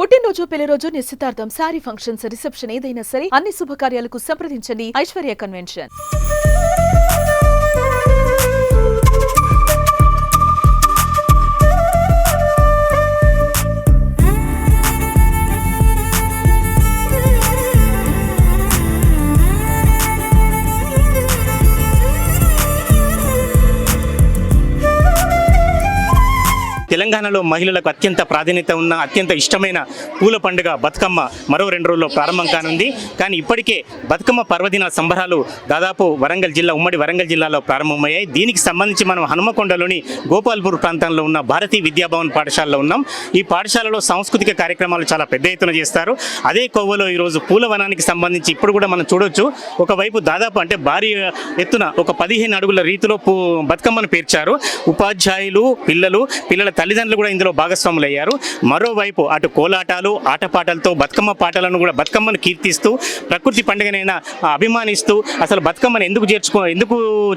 పుట్టినరోజు, పెళ్లి రోజు, నిశ్చితార్థం, సారీ ఫంక్షన్స్, రిసెప్షన్ ఏదైనా సరే అన్ని శుభకార్యాలకు సంప్రదించండి ఐశ్వర్య కన్వెన్షన్. తెలంగాణలో మహిళలకు అత్యంత ప్రాధాన్యత ఉన్న అత్యంత ఇష్టమైన పూల పండుగ బతుకమ్మ మరో 2 రోజుల్లో ప్రారంభం కానుంది. కానీ ఇప్పటికే బతుకమ్మ పర్వదిన సంబరాలు దాదాపు ఉమ్మడి వరంగల్ జిల్లాలో ప్రారంభమయ్యాయి. దీనికి సంబంధించి మనం హనుమకొండలోని గోపాల్పూర్ ప్రాంతంలో ఉన్న భారతీయ విద్యాభవన్ పాఠశాలలో ఉన్నాం. ఈ పాఠశాలలో సాంస్కృతిక కార్యక్రమాలు చాలా పెద్ద ఎత్తున చేస్తారు. అదే కోవలో ఈరోజు పూలవనానికి సంబంధించి ఇప్పుడు కూడా మనం చూడొచ్చు. ఒకవైపు దాదాపు అంటే భారీ ఎత్తున ఒక 15 అడుగుల రీతిలో బతుకమ్మను పేర్చారు. ఉపాధ్యాయులు, పిల్లల తల్లిదండ్రులు కూడా ఇందులో భాగస్వాములు అయ్యారు. మరోవైపు అటు కోలాటాలు, ఆటపాటలతో బతుకమ్మను కీర్తిస్తూ ప్రకృతి పండుగనైనా అభిమానిస్తూ అసలు బతుకమ్మను ఎందుకు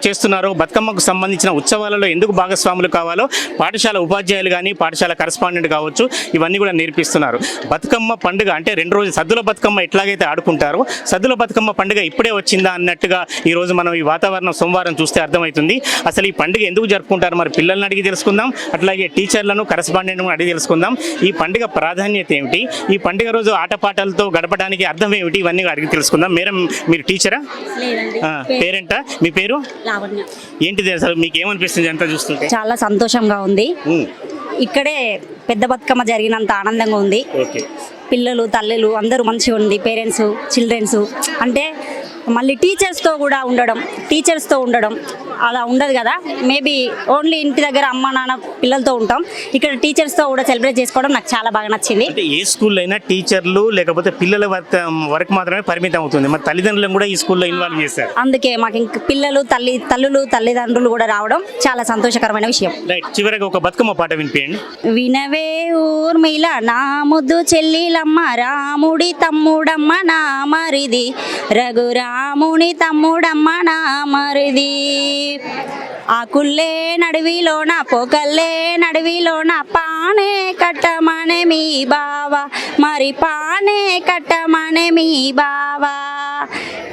చేస్తున్నారో, బతుకమ్మకు సంబంధించిన ఉత్సవాలలో ఎందుకు భాగస్వాములు కావాలో పాఠశాల ఉపాధ్యాయులు కానీ, పాఠశాల కరెస్పాండెంట్ కావచ్చు, ఇవన్నీ కూడా నేర్పిస్తున్నారు. బతుకమ్మ పండుగ అంటే 2 రోజులు సద్దుల బతుకమ్మ ఎట్లాగైతే ఆడుకుంటారో, సద్దుల బతుకమ్మ పండుగ ఇప్పుడే వచ్చిందా అన్నట్టుగా ఈరోజు మనం ఈ వాతావరణం సోమవారం చూస్తే అర్థమవుతుంది. అసలు ఈ పండుగ ఎందుకు జరుపుకుంటారు, మరి పిల్లల్ని అడిగి తెలుసుకుందాం, అట్లాగే టీచర్లను, కరెస్పాండెంట్ అడిగి తెలుసుకుందాం. ఈ పండుగ ప్రాధాన్యత ఏమిటి, ఈ పండుగ రోజు ఆటపాటలతో గడపడానికి అర్థం ఏమిటి, ఇవన్నీ అడిగి తెలుసుకుందాం. మేడం, మీరు టీచరా, పేరెంటా? మీ పేరు? ఏంటిది, అసలు మీకు ఏమనిపిస్తుంది అంతా చూస్తుంటే? చాలా సంతోషంగా ఉంది. ఇక్కడే పెద్ద బతుకమ్మ జరిగినంత ఆనందంగా ఉంది. పిల్లలు, తల్లులు అందరూ మంచిగా ఉంది. పేరెంట్స్, చిల్డ్రన్స్ అంటే మళ్ళీ టీచర్స్తో ఉండడం అలా ఉండదు కదా. మేబీ ఓన్లీ ఇంటి దగ్గర అమ్మ నాన్న పిల్లలతో ఉంటాం, ఇక్కడ టీచర్స్తో కూడా సెలబ్రేట్ చేసుకోవడం నాకు చాలా బాగా నచ్చింది. ఏ స్కూల్లో అయినా టీచర్లు లేకపోతే పిల్లల వరకు మాత్రమే పరిమితం అవుతుంది, మరి తల్లిదండ్రులను కూడా ఈ స్కూల్లో ఇన్వాల్వ్ చేస్తారు. అందుకే మాకు ఇంక పిల్లలు, తల్లిదండ్రులు కూడా రావడం చాలా సంతోషకరమైన విషయం. చివరిగా ఒక బతుకమ్మ పాట వినిపించండి. వినవే ఊర్మిళ నా ముద్దు చెల్లిలమ్మ, రాముడి తమ్ముడమ్మ నా మరిది, రఘురాముని తమ్ముడమ్మ నా మరిది, ఆకుల్లే నడివిలోన పోకల్లే నడివిలోన పానే కట్టమనే మీ బావా, మరి పానే కట్టమనే మీ బావా.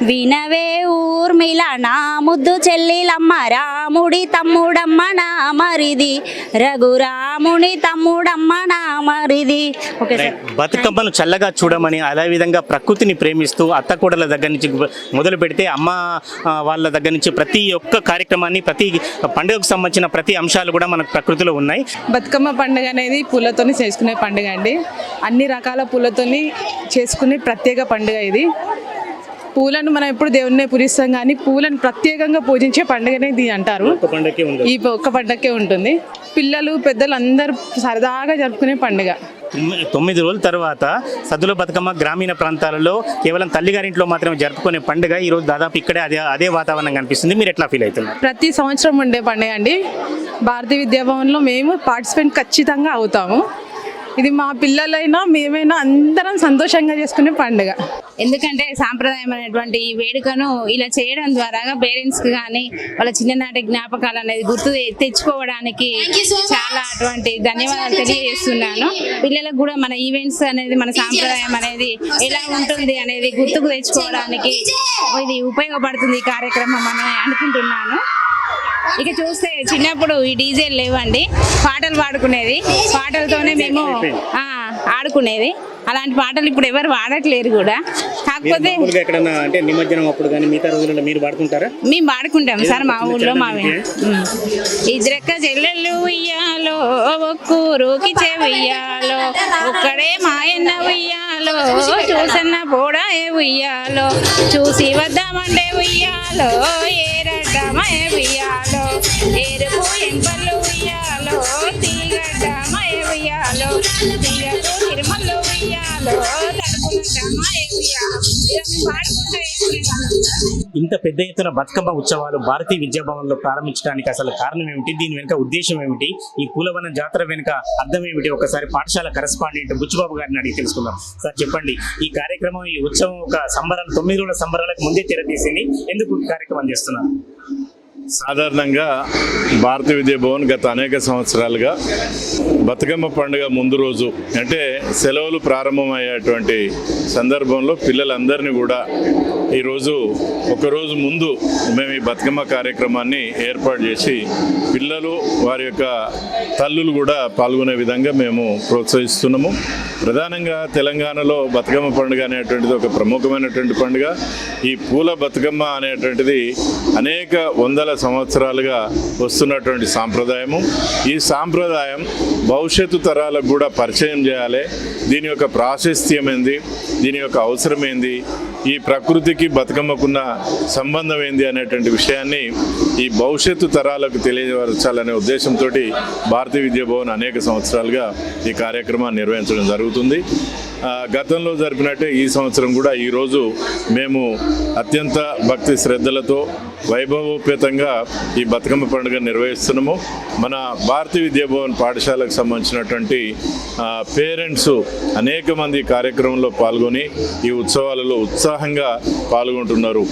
వినవే ఊర్మిళ నా ముద్దు చెల్లిలమ్మ, రాముడి తమ్ముడమ్మ నా మరిది, రఘురాముని తమ్ముడమ్మ నా మరిది. బతుకమ్మను చల్లగా చూడమని, అదే విధంగా ప్రకృతిని ప్రేమిస్తూ అత్తకోడల దగ్గర నుంచి మొదలు పెడితే అమ్మ వాళ్ళ దగ్గర నుంచి ప్రతి ఒక్క కార్యక్రమాన్ని, ప్రతి పండుగకు సంబంధించిన ప్రతి అంశాలు కూడా మనకు ప్రకృతిలో ఉన్నాయి. బతుకమ్మ పండుగ అనేది పూలతోని చేసుకునే పండుగ అండి. అన్ని రకాల పూలతోని చేసుకునే ప్రత్యేక పండుగ ఇది. పూలను మనం ఎప్పుడు దేవుడినే పూజిస్తాం, కానీ పూలను ప్రత్యేకంగా పూజించే పండుగనే ఇది అంటారు. ఈ ఒక్క పండుగకే ఉంటుంది. పిల్లలు, పెద్దలు అందరూ సరదాగా జరుపుకునే పండుగ. 9 రోజుల తర్వాత సద్దుల బతుకమ్మ గ్రామీణ ప్రాంతాలలో కేవలం తల్లిగారింట్లో మాత్రమే జరుపుకునే పండుగ ఈరోజు దాదాపు ఇక్కడే అదే వాతావరణం కనిపిస్తుంది. మీరు ఎట్లా ఫీల్ అవుతున్నారు? ప్రతి సంవత్సరం ఉండే పండుగ అండి. భారతీయ విద్యాభవన్లో మేము పార్టిసిపేట్ ఖచ్చితంగా అవుతాము. ఇది మా పిల్లలైనా మేమైనా అందరం సంతోషంగా చేసుకునే పండుగ. ఎందుకంటే సాంప్రదాయం అనేటువంటి ఈ వేడుకను ఇలా చేయడం ద్వారా పేరెంట్స్కి కానీ వాళ్ళ చిన్ననాటి జ్ఞాపకాలు అనేది గుర్తు తెచ్చుకోవడానికి చాలా అటువంటి ధన్యవాదాలు తెలియజేస్తున్నాను. పిల్లలకు కూడా మన ఈవెంట్స్ అనేది, మన సాంప్రదాయం అనేది ఎలా ఉంటుంది అనేది గుర్తుకు తెచ్చుకోవడానికి ఇది ఉపయోగపడుతుంది ఈ కార్యక్రమం అని అనుకుంటున్నాను. ఇక చూస్తే చిన్నప్పుడు ఈ డీజేలు లేవండి, పాటలు పాడుకునేది, పాటలతోనే మేము ఆడుకునేది. అలాంటి పాటలు ఇప్పుడు ఎవరు వాడట్లేరు కూడా. కాకపోతే నిమజ్జనం అప్పుడు కానీ మిగతా రోజులలో మీరు పాడుకుంటారా? మేము పాడుకుంటాం సార్ మా ఊళ్ళో. ఇద్దరెక్క చెల్లెళ్ళు ఉయ్యాలో, ఒక్కూరుకి చెయ్యాలో, ఒక్కడే మాయన్న ఉయ్యాలో, చూసన్న పోడా ఉయ్యాలో, చూసి వద్దామంటే ఉయ్యాలో, ఏరడ్డమయ ఉయ్యాలో, ఏరుపు ఎంపళ్ళు ఉయ్యాలో, తీగడ్డమయ ఉయ్యాలో, తీగకు తిరుమల్లో ఉయ్యాలో, తడుపునడ్డమయ ఉయ్యాలో. ఇంత పెద్ద ఎత్తున బతుకమ్మ ఉత్సవాలు భారతీయ విద్యాభవన్లో ప్రారంభించడానికి అసలు కారణం ఏమిటి, దీని వెనుక ఉద్దేశం ఏమిటి, ఈ పూలవన జాతర వెనుక అర్థం ఏమిటి, ఒకసారి పాఠశాల కరెస్పాండెంట్ బుచ్చిబాబు గారిని అడిగి తెలుసుకుందాం. సార్ చెప్పండి, ఈ కార్యక్రమం, ఈ ఉత్సవం ఒక సంబరాలు 9 రోజుల సంబరాలకు ముందే తెరతీసింది, ఎందుకు కార్యక్రమం చేస్తున్నారు? సాధారణంగా భారతీయ విద్యాభవన్ గత అనేక సంవత్సరాలుగా బతుకమ్మ పండుగ ముందు రోజు అంటే సెలవులు ప్రారంభమయ్యేటువంటి సందర్భంలో పిల్లలందరినీ కూడా ఈరోజు ఒకరోజు ముందు మేము ఈ బతుకమ్మ కార్యక్రమాన్ని ఏర్పాటు చేసి పిల్లలు వారి యొక్క తల్లులు కూడా పాల్గొనే విధంగా మేము ప్రోత్సహిస్తున్నాము. ప్రధానంగా తెలంగాణలో బతుకమ్మ పండుగ అనేటువంటిది ఒక ప్రముఖమైనటువంటి పండుగ. ఈ పూల బతుకమ్మ అనేటువంటిది అనేక వందల సంవత్సరాలుగా వస్తున్నటువంటి సాంప్రదాయము. ఈ సాంప్రదాయం భవిష్యత్తు తరాలకు కూడా పరిచయం చేయాలి. దీని యొక్క ప్రాశస్త్యం ఏంది, దీని యొక్క అవసరం ఏంది, ఈ ప్రకృతికి బతుకమ్మకున్న సంబంధం ఏంది అనేటువంటి విషయాన్ని ఈ భవిష్యత్తు తరాలకు తెలియపరచాలనే ఉద్దేశంతో భారతీయ విద్యాభవన్ అనేక సంవత్సరాలుగా ఈ కార్యక్రమాన్ని నిర్వహించడం జరుగుతుంది. గతంలో జరిపినట్టే ఈ సంవత్సరం కూడా ఈరోజు మేము అత్యంత భక్తి శ్రద్ధలతో వైభవోపేతంగా ఈ బతుకమ్మ పండుగ నిర్వహిస్తున్నాము. మన భారతీయ విద్యాభవన్ పాఠశాలకు సంబంధించినటువంటి పేరెంట్స్ అనేక మంది కార్యక్రమంలో పాల్గొని ఈ ఉత్సవాలలో ఉత్సాహంగా పాల్గొంటున్నారు.